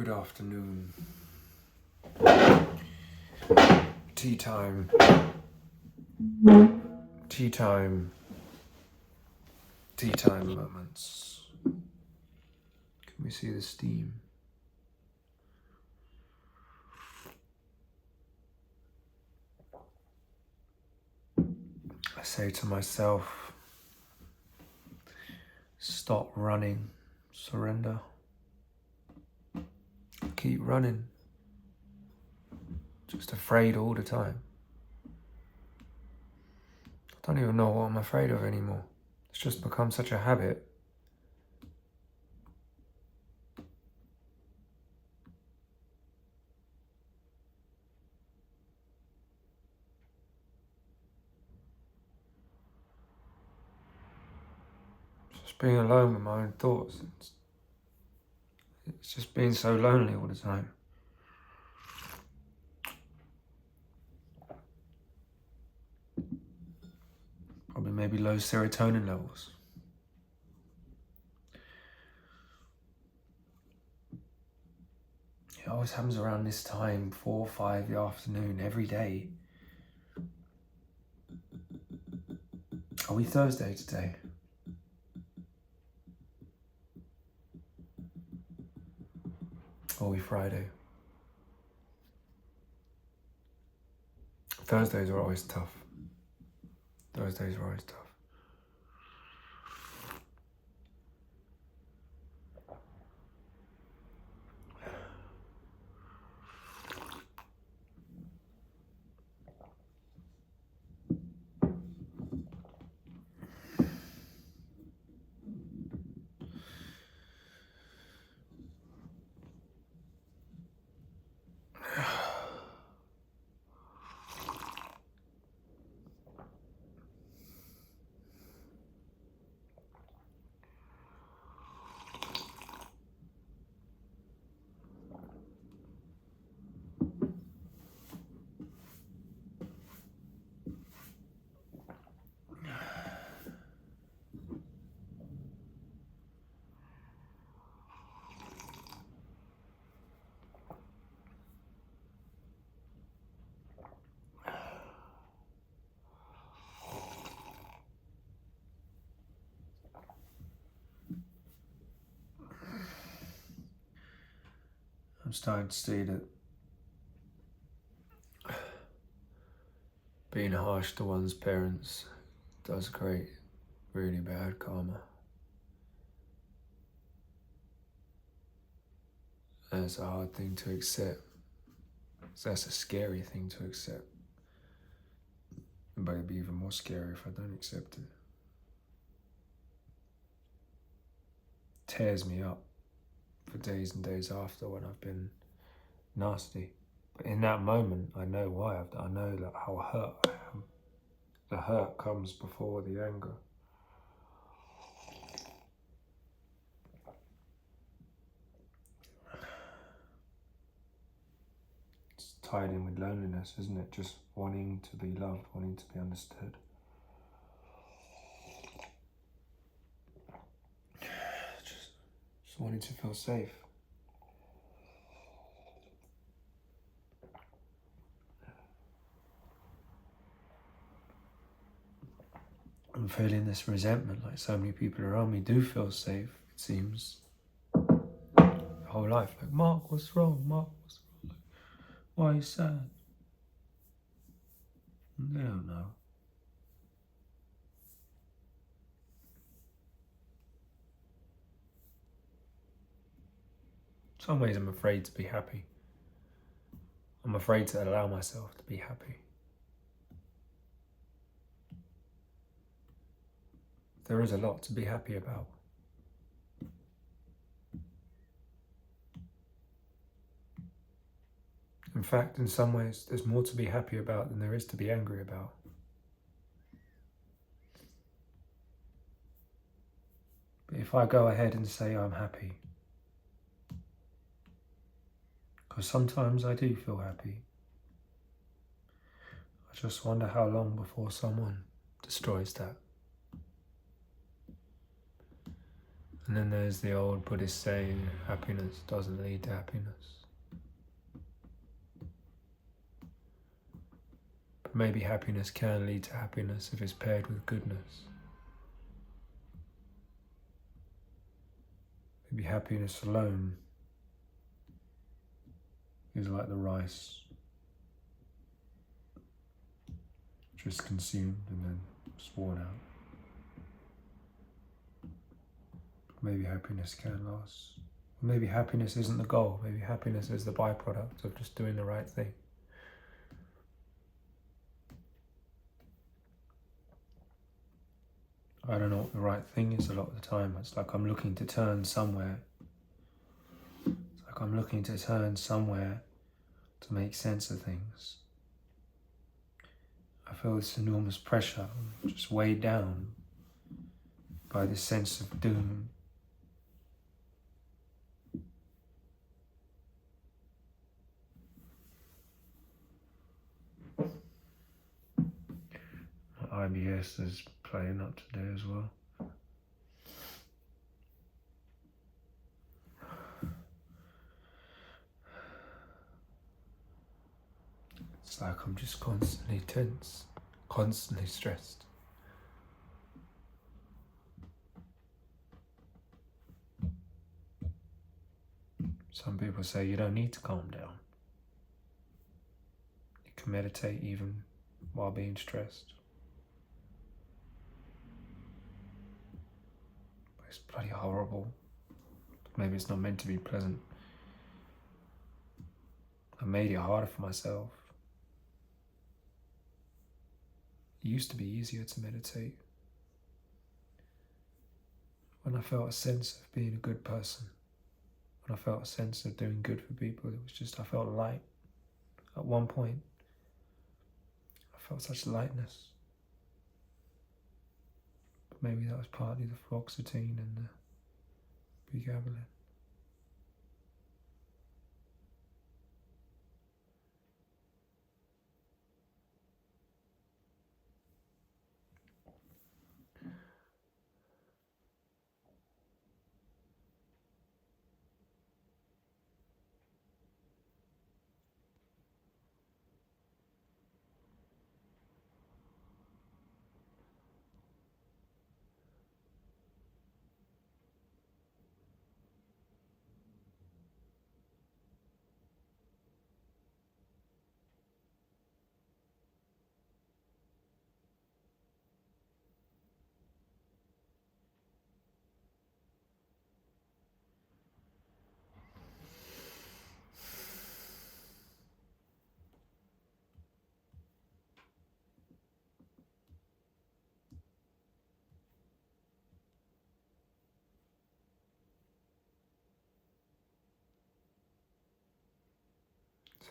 Good afternoon. Tea time. Tea time. Tea time moments. Can we see the steam? I say to myself, stop running, surrender. Keep running. Just afraid all the time. I don't even know what I'm afraid of anymore. It's just become such a habit. Just being alone with my own thoughts. It's just being so lonely all the time. Probably maybe low serotonin levels. It always happens around this time, 4 or 5 in the afternoon, every day. Are we Thursday today? Or are we Friday? Thursdays are always tough. Thursdays are always tough. I'm starting to see that being harsh to one's parents does create really bad karma. And it's a hard thing to accept. That's a scary thing to accept. But it'd be even more scary if I don't accept it. Tears me up for days and days after when I've been nasty. But in that moment, I know why I've done. I know that how hurt I am. The hurt comes before the anger. It's tied in with loneliness, isn't it? Just wanting to be loved, wanting to be understood. Just wanting to feel safe. I'm feeling this resentment, like so many people around me do feel safe, it seems. Whole life, like, Mark, what's wrong? Mark, what's wrong? Like, why are you sad? And they don't know. In some ways, I'm afraid to be happy. I'm afraid to allow myself to be happy. There is a lot to be happy about. In fact, in some ways, there's more to be happy about than there is to be angry about. But if I go ahead and say I'm happy, because sometimes I do feel happy, I just wonder how long before someone destroys that. And then there's the old Buddhist saying, happiness doesn't lead to happiness. But maybe happiness can lead to happiness if it's paired with goodness. Maybe happiness alone is like the rice, just consumed and then sworn out. Maybe happiness can last. Maybe happiness isn't the goal. Maybe happiness is the byproduct of just doing the right thing. I don't know what the right thing is a lot of the time. It's like I'm looking to turn somewhere. It's like I'm looking to turn somewhere to make sense of things. I feel this enormous pressure. I'm just weighed down by this sense of doom. IBS is playing up today as well. It's like I'm just constantly tense, constantly stressed. Some people say you don't need to calm down. You can meditate even while being stressed. But it's bloody horrible. Maybe it's not meant to be pleasant. I made it harder for myself. It used to be easier to meditate when I felt a sense of being a good person. When I felt a sense of doing good for people, it was just, I felt light. At one point, I felt such lightness. But maybe that was partly the fluoxetine and the pregabalin.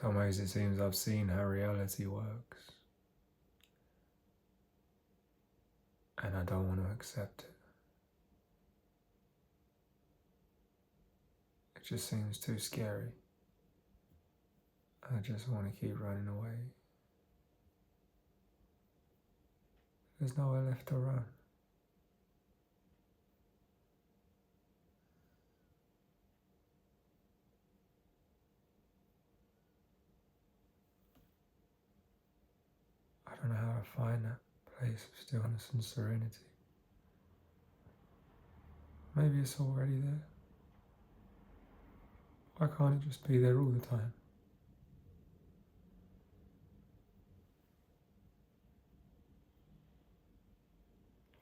Some ways it seems I've seen how reality works, and I don't want to accept it. It just seems too scary. I just want to keep running away. There's nowhere left to run. I don't know how to find that place of stillness and serenity. Maybe it's already there. Why can't it just be there all the time?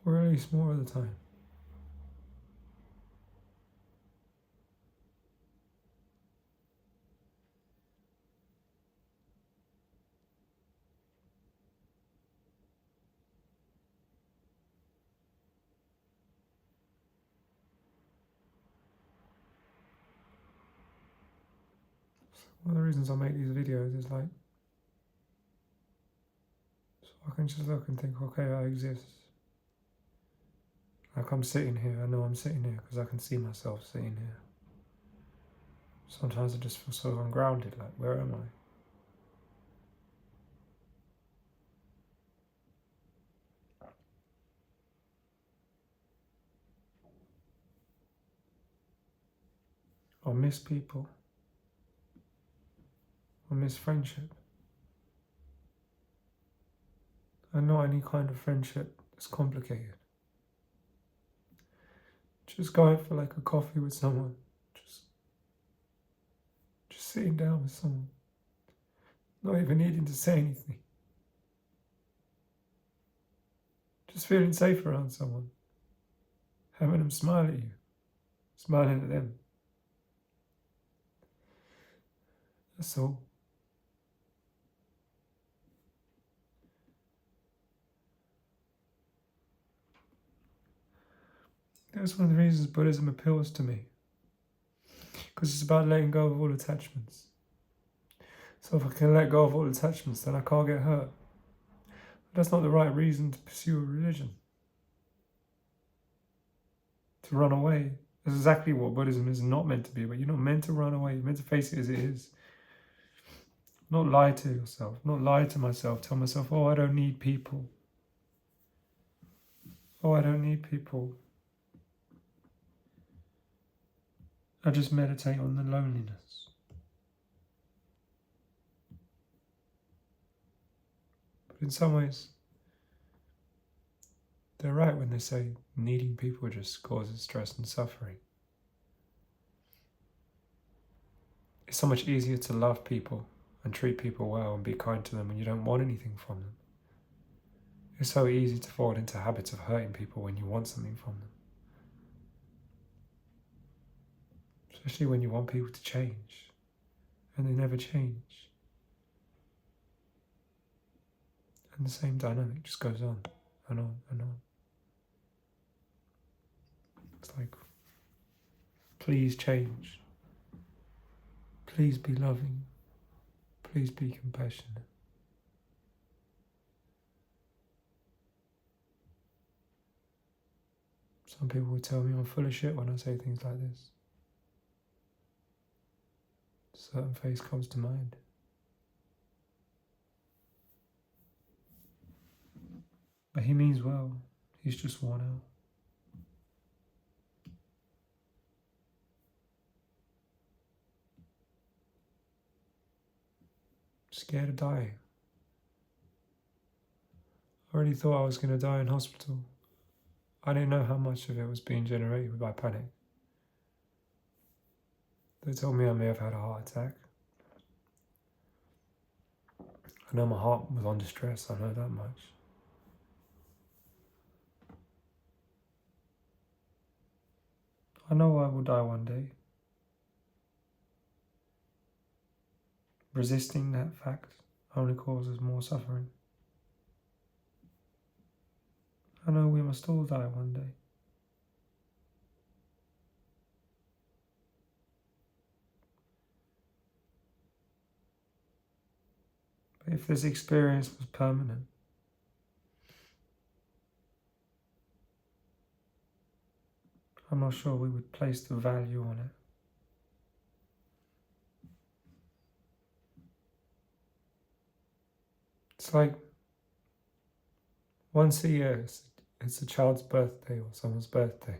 Or at least more of the time. One of the reasons I make these videos is like, so I can just look and think, okay, I exist. Like I'm sitting here, I know I'm sitting here because I can see myself sitting here. Sometimes I just feel so ungrounded, like where am I? or miss people, or miss friendship. And not any kind of friendship that's complicated. Just going for like a coffee with someone, just sitting down with someone, not even needing to say anything. Just feeling safe around someone, having them smile at you, smiling at them. That's all. That's one of the reasons Buddhism appeals to me, because it's about letting go of all attachments. So if I can let go of all attachments, then I can't get hurt. But that's not the right reason to pursue a religion. To run away. That's exactly what Buddhism is not meant to be, but you're not meant to run away. You're meant to face it as it is. Not lie to yourself, not lie to myself, tell myself, oh, I don't need people. Oh, I don't need people. I just meditate on the loneliness. But in some ways, they're right when they say needing people just causes stress and suffering. It's so much easier to love people and treat people well and be kind to them when you don't want anything from them. It's so easy to fall into habits of hurting people when you want something from them. Especially when you want people to change, and they never change. And the same dynamic just goes on and on and on. It's like, please change. Please be loving. Please be compassionate. Some people will tell me I'm full of shit when I say things like this. A certain face comes to mind. But he means well. He's just worn out. Scared to die. I already thought I was going to die in hospital. I didn't know how much of it was being generated by panic. They told me I may have had a heart attack. I know my heart was under stress, I know that much. I know I will die one day. Resisting that fact only causes more suffering. I know we must all die one day. But if this experience was permanent, I'm not sure we would place the value on it. It's like once a year, it's a child's birthday or someone's birthday.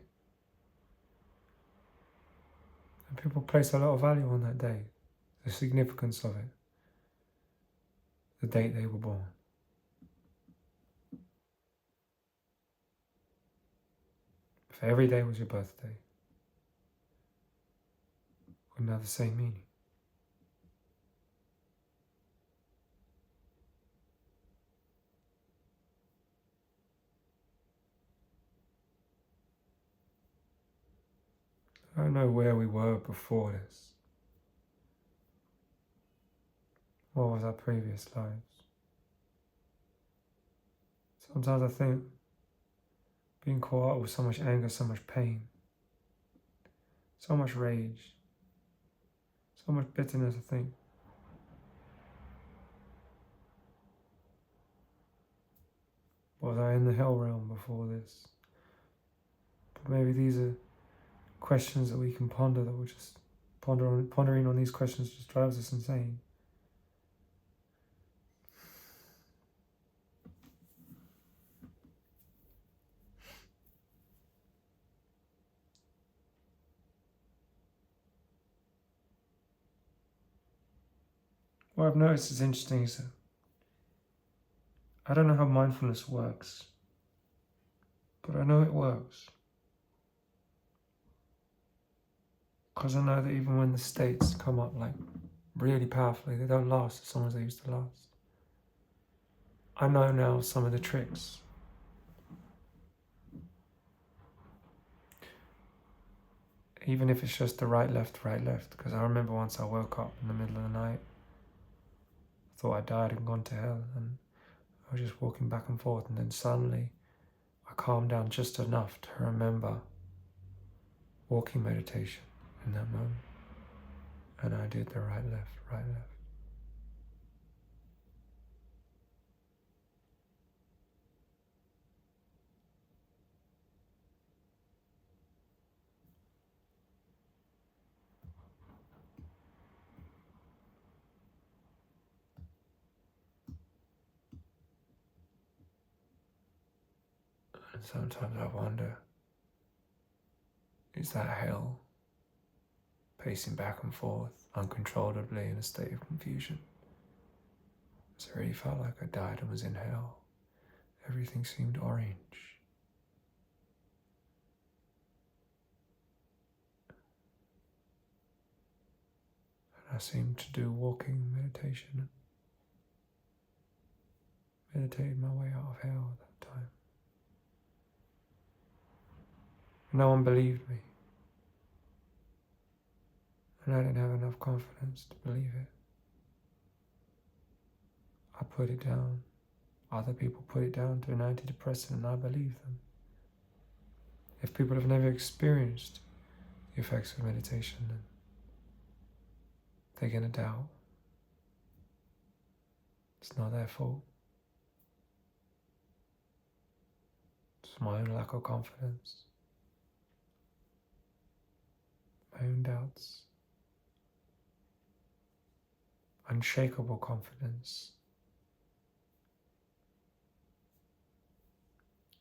And people place a lot of value on that day, the significance of it, the date they were born. If every day was your birthday, it wouldn't have the same meaning. I don't know where we were before this. What was our previous lives? Sometimes I think being caught up with so much anger, so much pain, so much rage, so much bitterness, I think. Was I in the hell realm before this? But maybe these are questions that we can ponder, that we'll just pondering on these questions just drives us insane. what I've noticed is interesting is that I don't know how mindfulness works, but I know it works. Because I know that even when the states come up like really powerfully, they don't last as long as they used to last. I know now some of the tricks. Even if it's just the right, left, because I remember once I woke up in the middle of the night, I thought I died and gone to hell, and I was just walking back and forth, and then suddenly I calmed down just enough to remember walking meditation in that moment, and I did the right, left, right, left. And sometimes I wonder, is that hell? Pacing back and forth uncontrollably in a state of confusion. It really felt like I died and was in hell. Everything seemed orange. And I seemed to do walking meditation, meditated my way out of hell at that time. No one believed me, and I didn't have enough confidence to believe it. I put it down. Other people put it down to an antidepressant, and I believe them. If people have never experienced the effects of meditation, then they're going to doubt. It's not their fault. It's my own lack of confidence, my own doubts. Unshakable confidence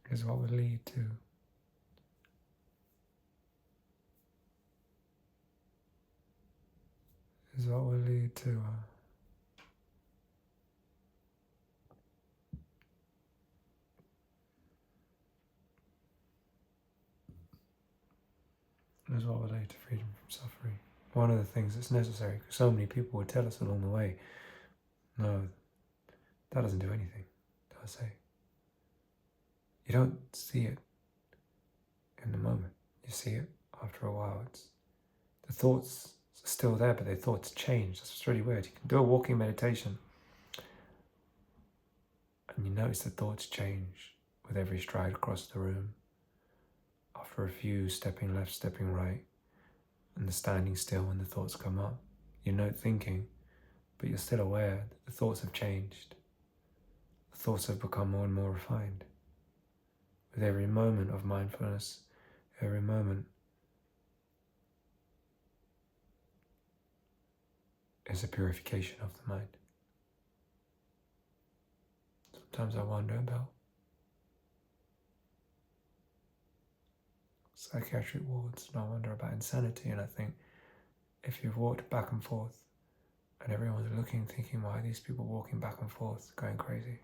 is what will lead to freedom from suffering. One of the things that's necessary, because so many people would tell us along the way, no, that doesn't do anything, they'll say. You don't see it in the moment. You see it after a while. The thoughts are still there, but their thoughts change. That's what's really weird. You can do a walking meditation, and you notice the thoughts change with every stride across the room. After a few stepping left, stepping right, and the standing still when the thoughts come up. You're not thinking, but you're still aware that the thoughts have changed. The thoughts have become more and more refined. With every moment of mindfulness, every moment is a purification of the mind. Sometimes I wonder about psychiatric wards, and I wonder about insanity, and I think if you've walked back and forth and everyone's looking, thinking, why are these people walking back and forth, going crazy?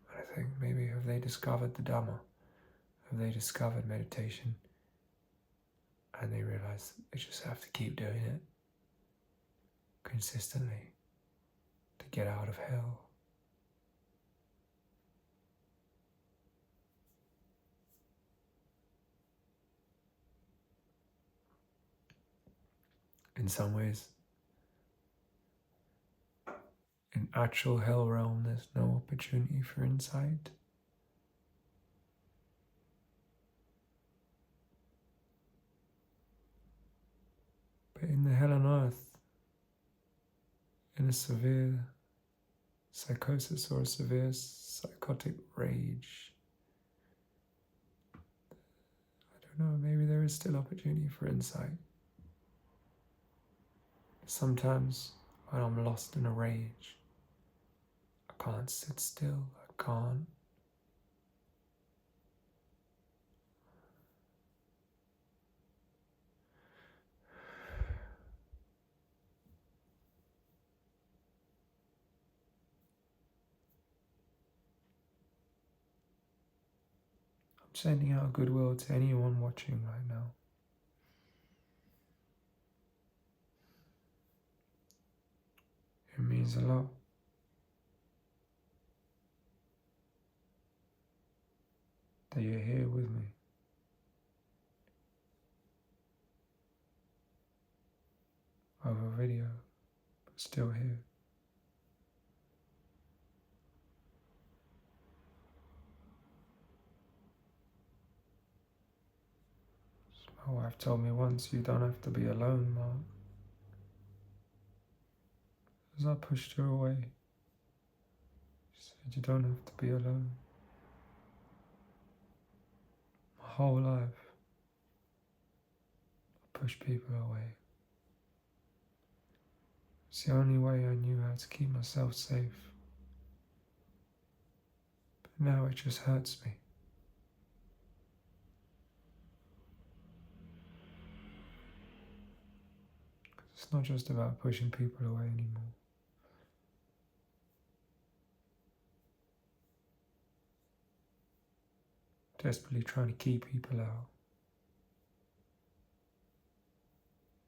And I think maybe have they discovered the Dhamma? Have they discovered meditation? And they realize they just have to keep doing it consistently to get out of hell. In some ways, in actual hell realm, there's no opportunity for insight. But in the hell on earth, in a severe psychosis or a severe psychotic rage, I don't know, maybe there is still opportunity for insight. Sometimes when I'm lost in a rage, I can't sit still, I can't sending out goodwill to anyone watching right now. It means a lot. That you're here with me. Over video, but still here. My wife told me once, you don't have to be alone, Mark. As I pushed her away, she said, you don't have to be alone. My whole life, I pushed people away. It's the only way I knew how to keep myself safe. But now it just hurts me. It's not just about pushing people away anymore. Desperately trying to keep people out.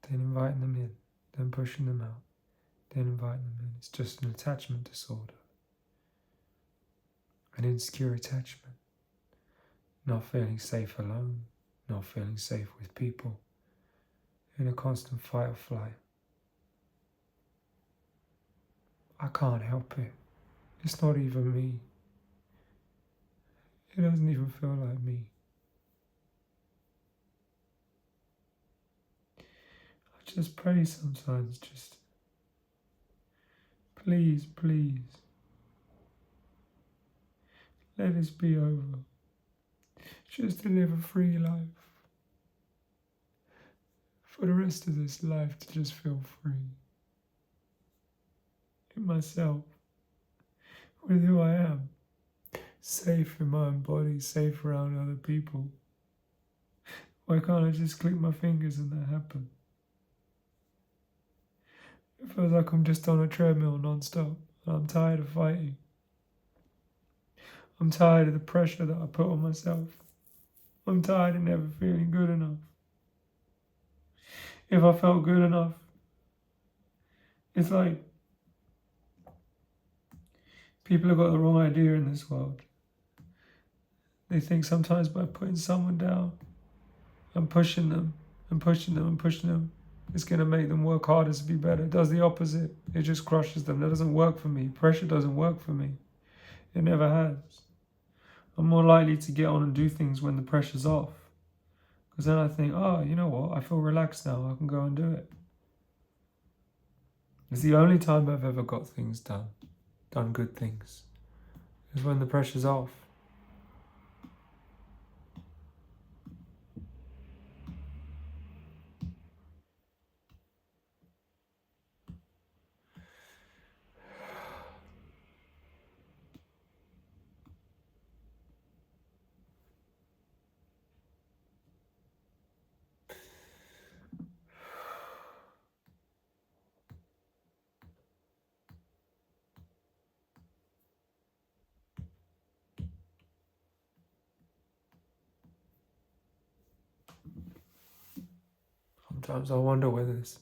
Then inviting them in, then pushing them out, then inviting them in. It's just an attachment disorder. An insecure attachment. Not feeling safe alone, not feeling safe with people. In a constant fight or flight. I can't help it. It's not even me. It doesn't even feel like me. I just pray sometimes, just please, please, let this be over. Just to live a free life. For the rest of this life to just feel free. In myself. With who I am. Safe in my own body, safe around other people. Why can't I just click my fingers and that happen? It feels like I'm just on a treadmill non-stop. And I'm tired of fighting. I'm tired of the pressure that I put on myself. I'm tired of never feeling good enough. If I felt good enough, it's like people have got the wrong idea in this world. They think sometimes by putting someone down and pushing them and pushing them and pushing them, it's going to make them work harder to be better. It does the opposite. It just crushes them. That doesn't work for me. Pressure doesn't work for me. It never has. I'm more likely to get on and do things when the pressure's off. Because then I think, oh, you know what? I feel relaxed now. I can go and do it. It's the only time I've ever got things done good things, is when the pressure's off. Sometimes I wonder whether it's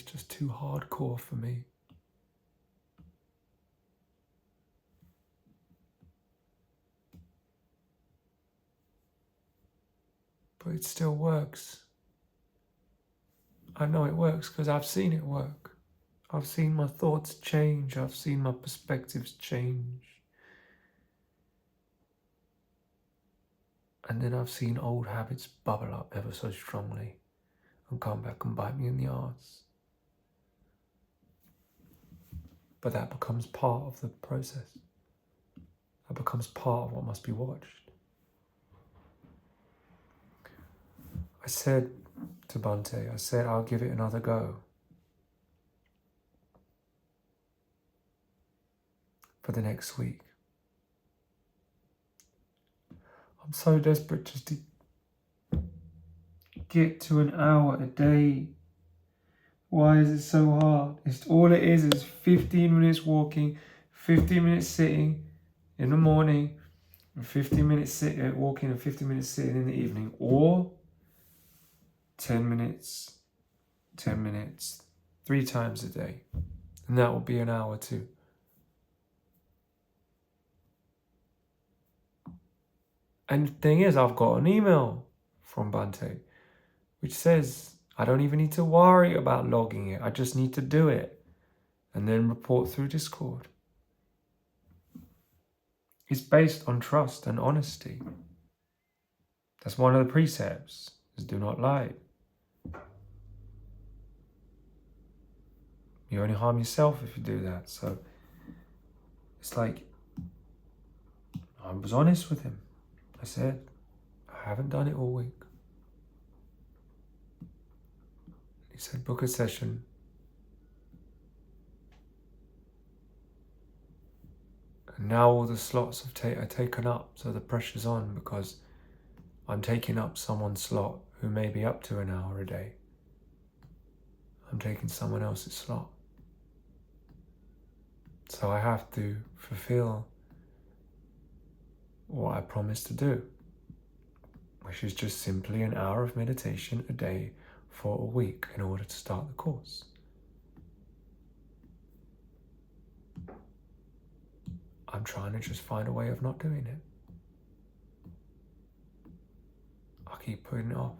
just too hardcore for me. But it still works. I know it works because I've seen it work. I've seen my thoughts change. I've seen my perspectives change. And then I've seen old habits bubble up ever so strongly and come back and bite me in the arse. But that becomes part of the process. That becomes part of what must be watched. I said to Bhante, I'll give it another go. For the next week. I'm so desperate just to get to an hour a day. Why is it so hard? All it is 15 minutes walking, 15 minutes sitting. in the morning, and 15 minutes walking and 15 minutes sitting in the evening, or 10 minutes, 3 times a day. And that will be an hour too. And the thing is, I've got an email from Bhante which says I don't even need to worry about logging it. I just need to do it and then report through Discord. It's based on trust and honesty. That's one of the precepts, is do not lie. You only harm yourself if you do that. So it's like, I was honest with him. I said, I haven't done it all week. He said, book a session. And now all the slots are taken up, so the pressure's on because I'm taking up someone's slot who may be up to an hour a day. I'm taking someone else's slot. So I have to fulfill what I promised to do, which is just simply an hour of meditation a day for a week in order to start the course. I'm trying to just find a way of not doing it. I keep putting it off.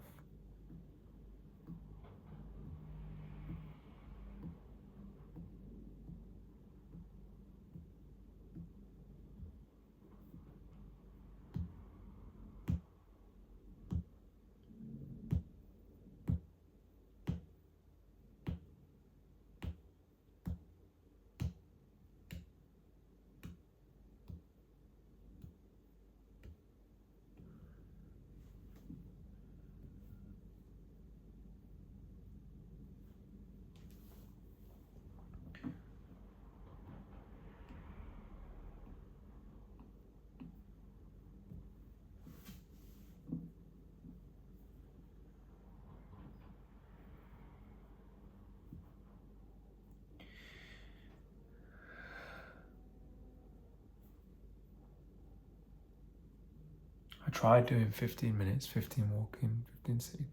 I tried doing 15 minutes, 15 walking, 15 sitting.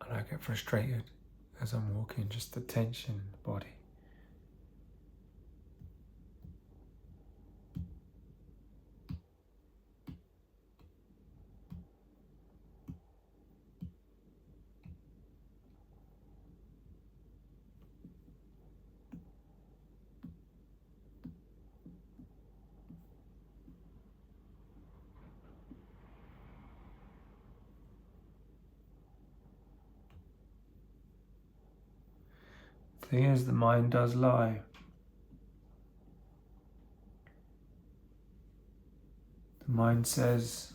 And I get frustrated as I'm walking, just the tension in the body. The thing is, the mind does lie. The mind says,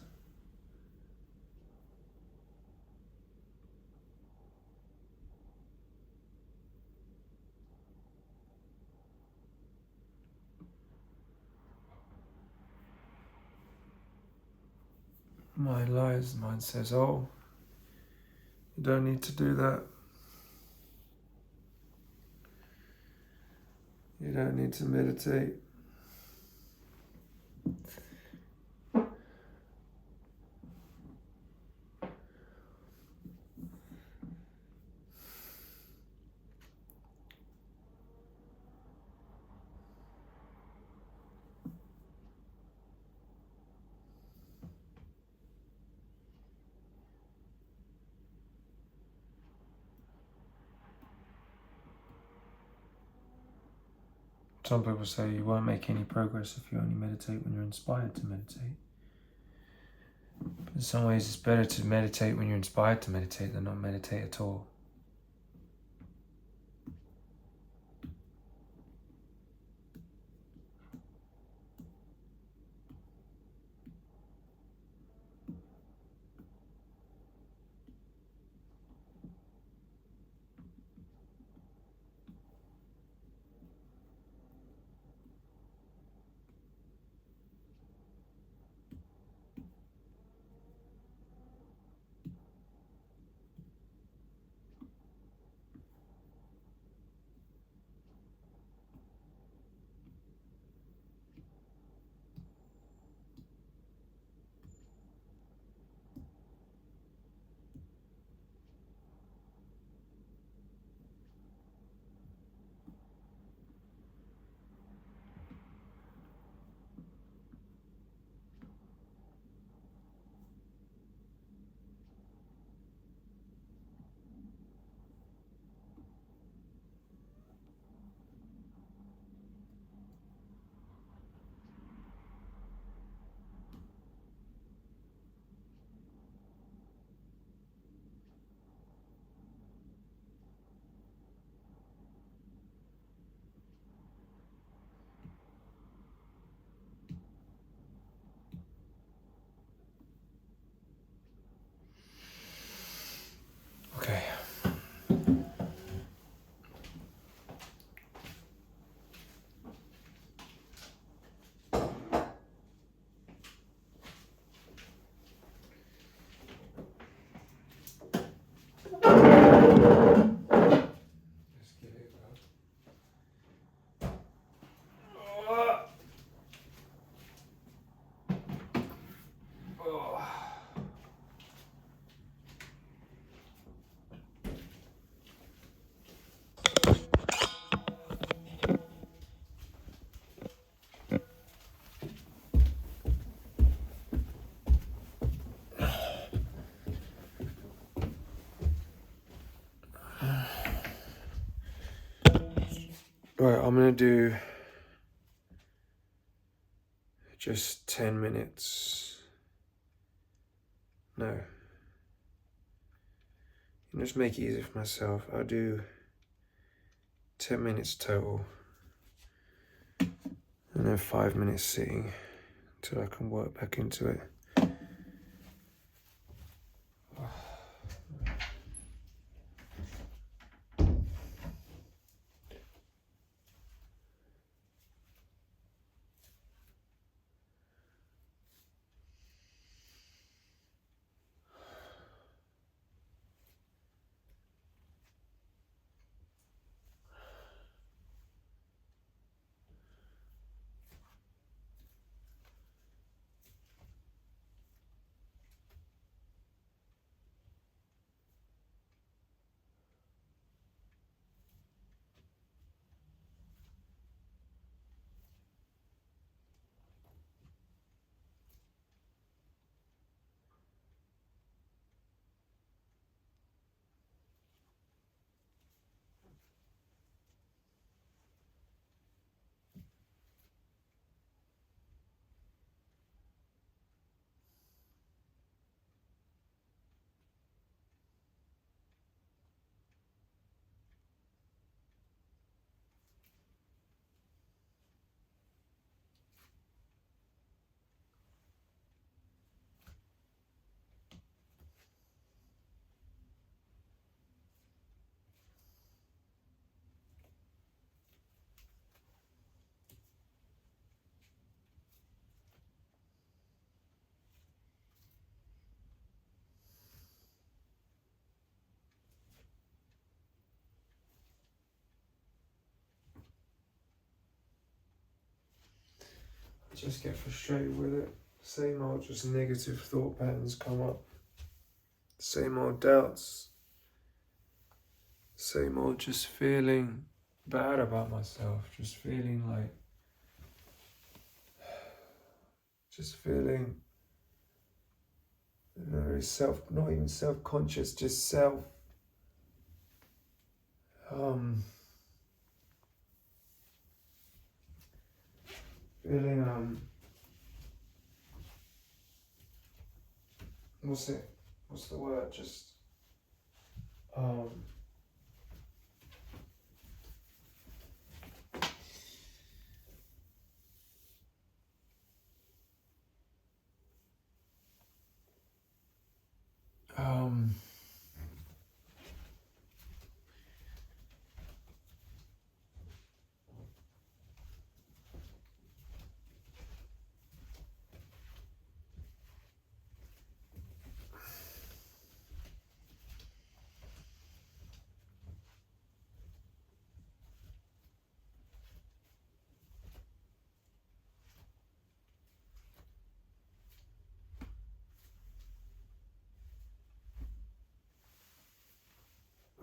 mind lies, the mind says, oh, you don't need to do that. You don't need to meditate. Some people say you won't make any progress if you only meditate when you're inspired to meditate. But in some ways, it's better to meditate when you're inspired to meditate than not meditate at all. Oh. Right, I'm gonna do just 10 minutes. No. Just make it easy for myself. I'll do 10 minutes total. And then 5 minutes sitting until I can work back into it. I just get frustrated with it. Same old, just negative thought patterns come up. Same old doubts. Same old just feeling bad about myself. Just feeling like, very not even self-conscious, just feeling, what's the word, just, um,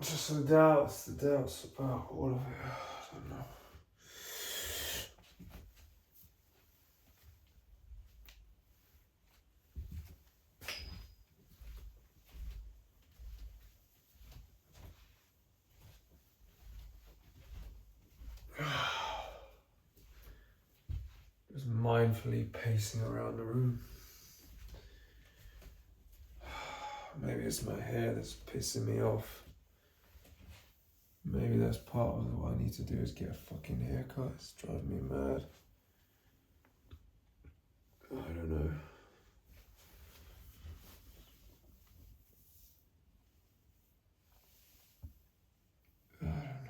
just the doubts about all of it. I don't know. Just mindfully pacing around the room. Maybe it's my hair that's pissing me off. Maybe that's part of what I need to do is get a fucking haircut. It's driving me mad. I don't know. I don't know.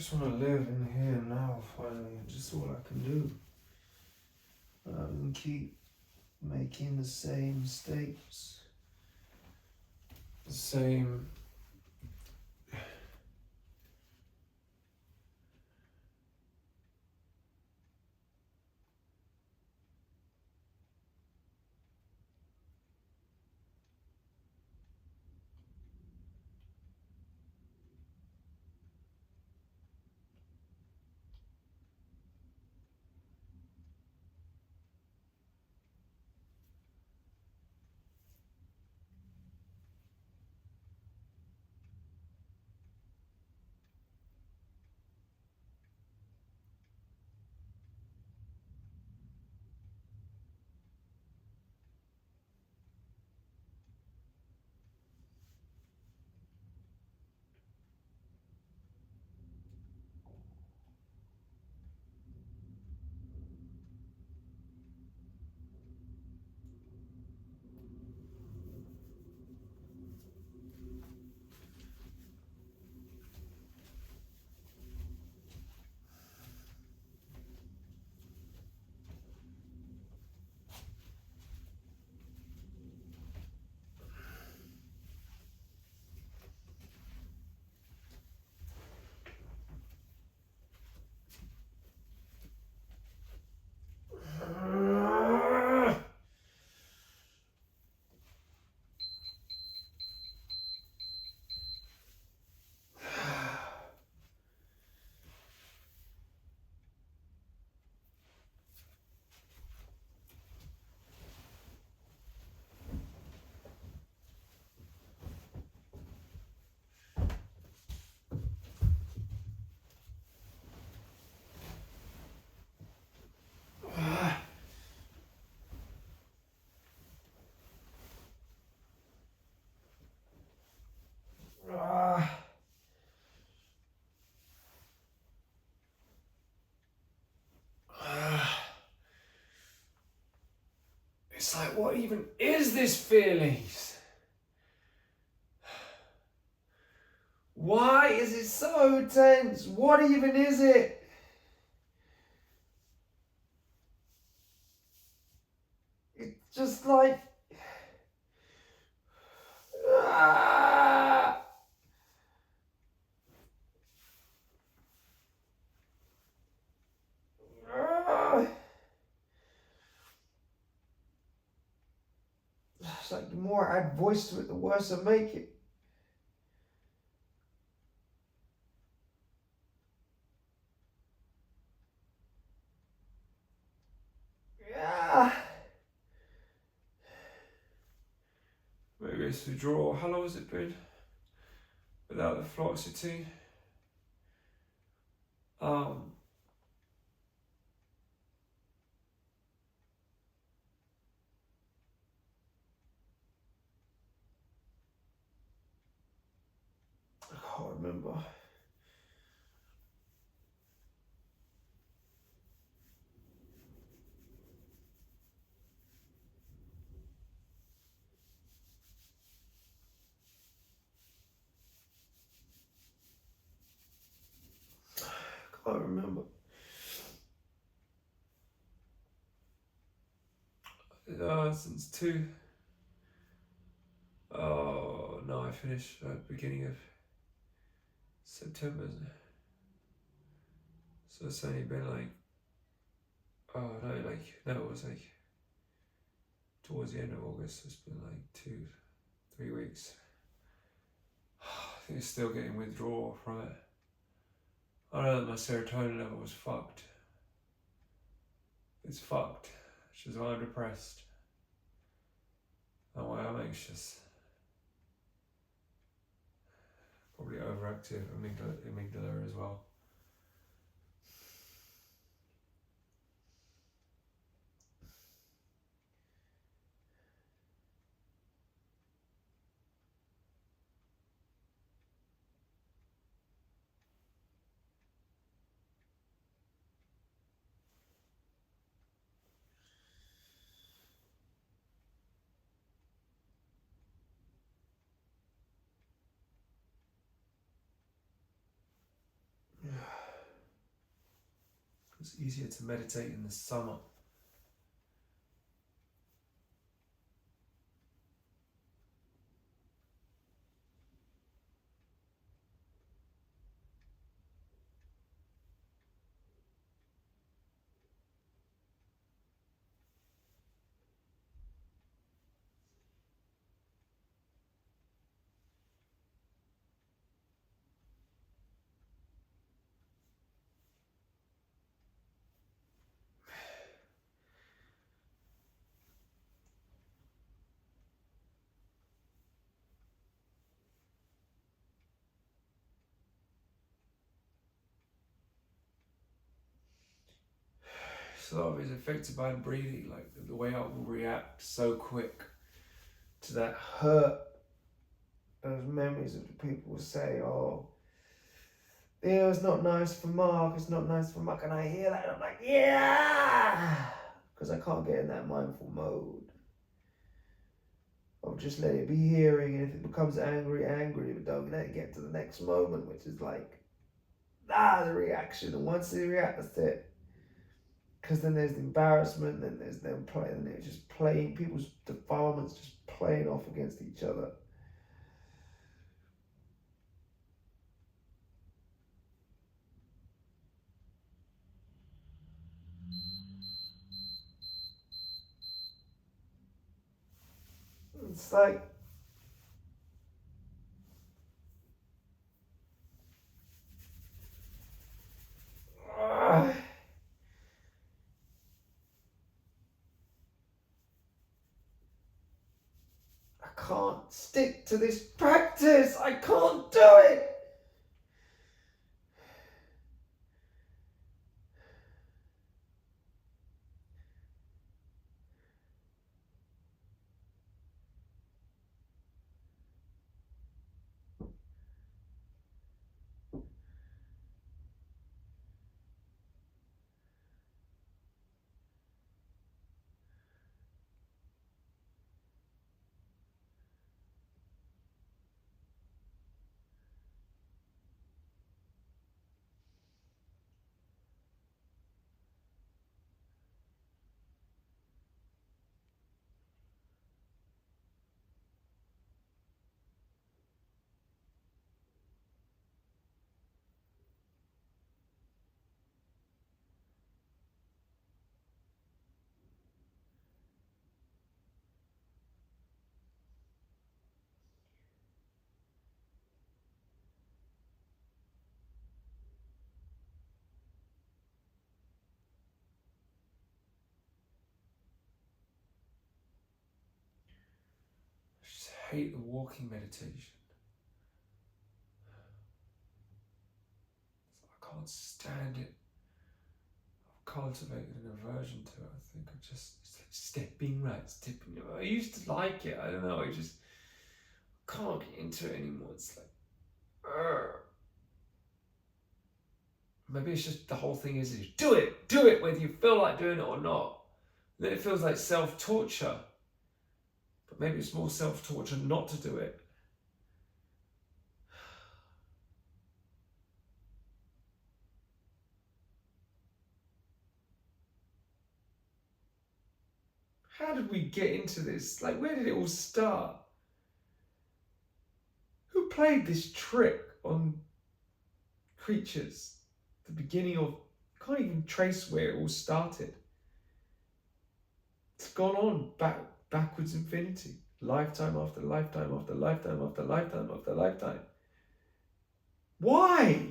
just want to live in here and now, finally. Just all I can do. Rather than keep making the same mistakes. The same... It's like, what even is this feelings? Why is it so tense? What even is it? It's just like... Ah. Ah. It's like the more I add voice to it, the worse I make it. Yeah. Maybe it's the draw. How long has it been without the fluoxetine? I can't remember. I can't remember. Since two. Oh no, I finished at the beginning of September, isn't it? So it's only been like, oh no, it was like towards the end of August. It's been like 2-3 weeks. I think it's still getting withdrawal from it. I know that my serotonin level was fucked. It's fucked, which is why I'm depressed and why I'm anxious. Probably overactive amygdala as well. Yeah. It's easier to meditate in the summer. So a lot of it is affected by breathing, like the way I will react so quick to that hurt. Those memories of the people will say, oh, yeah, it's not nice for Mark, it's not nice for Mark. And I hear that and I'm like, yeah! Because I can't get in that mindful mode. I'll just let it be hearing, and if it becomes angry, angry, but don't let it get to the next moment, which is like, the reaction. And once they react, that's it. Because then there's the embarrassment, then there's them playing, and they're just playing, people's defilements just playing off against each other. It's like, I can't stick to this practice. I can't do it. I just hate the walking meditation. I can't stand it. I've cultivated an aversion to it. I think it's like stepping right, stepping. I used to like it. I don't know. I just can't get into it anymore. It's like, maybe it's just the whole thing is do it, whether you feel like doing it or not. Then it feels like self-torture. But maybe it's more self-torture not to do it. How did we get into this? Like, where did it all start? Who played this trick on creatures? The beginning of, can't even trace where it all started. It's gone on backwards infinity, lifetime after lifetime after lifetime after lifetime after lifetime. Why?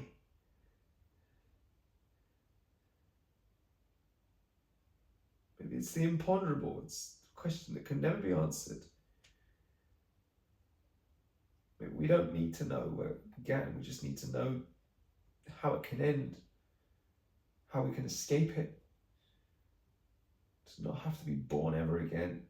Maybe it's the imponderable. It's a question that can never be answered. Maybe we don't need to know where it began. We just need to know how it can end, how we can escape it, to not have to be born ever again.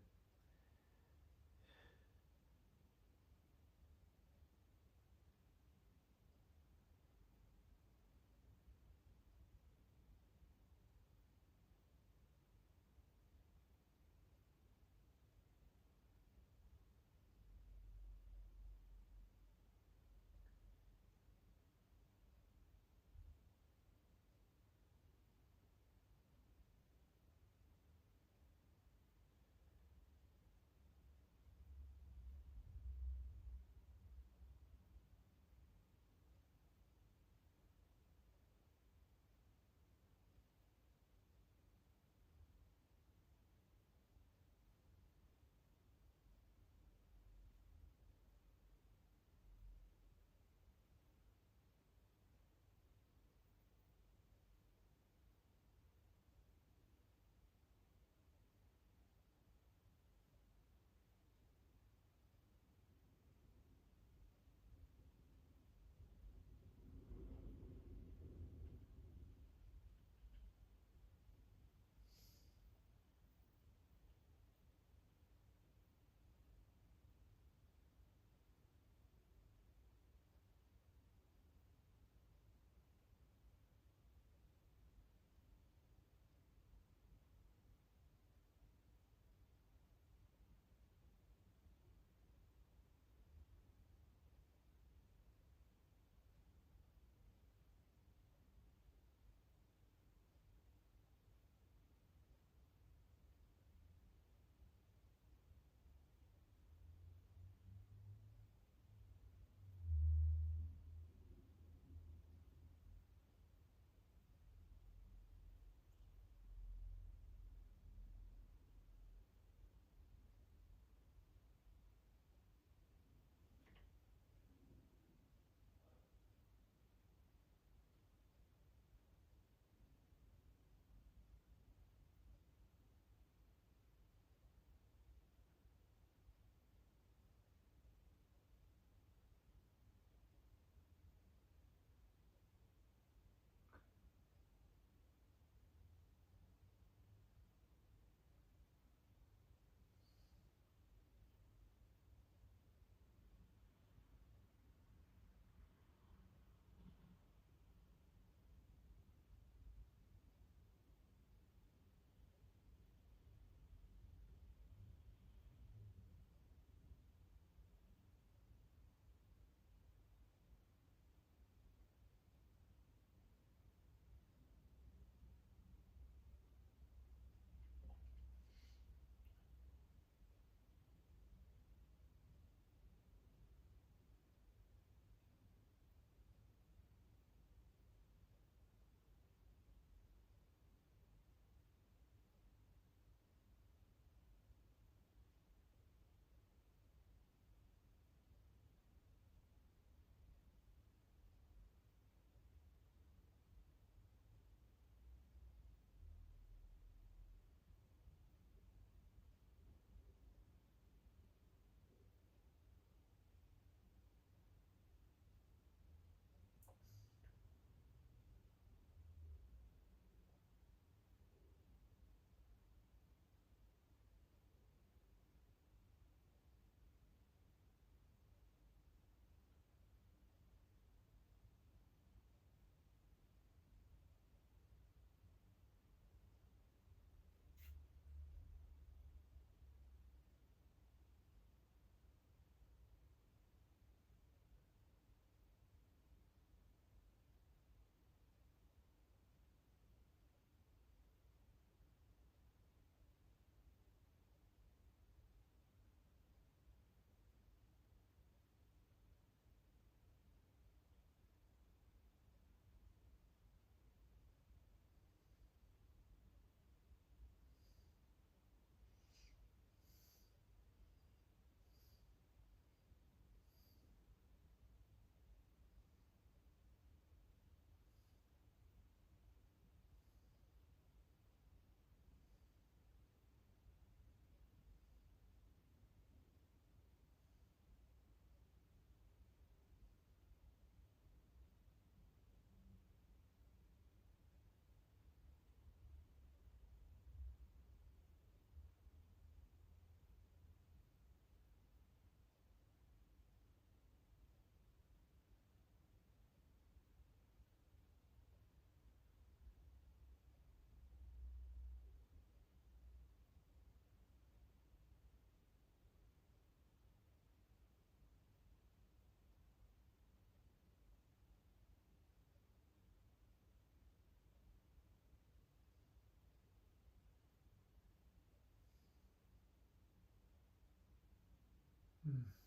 Mm.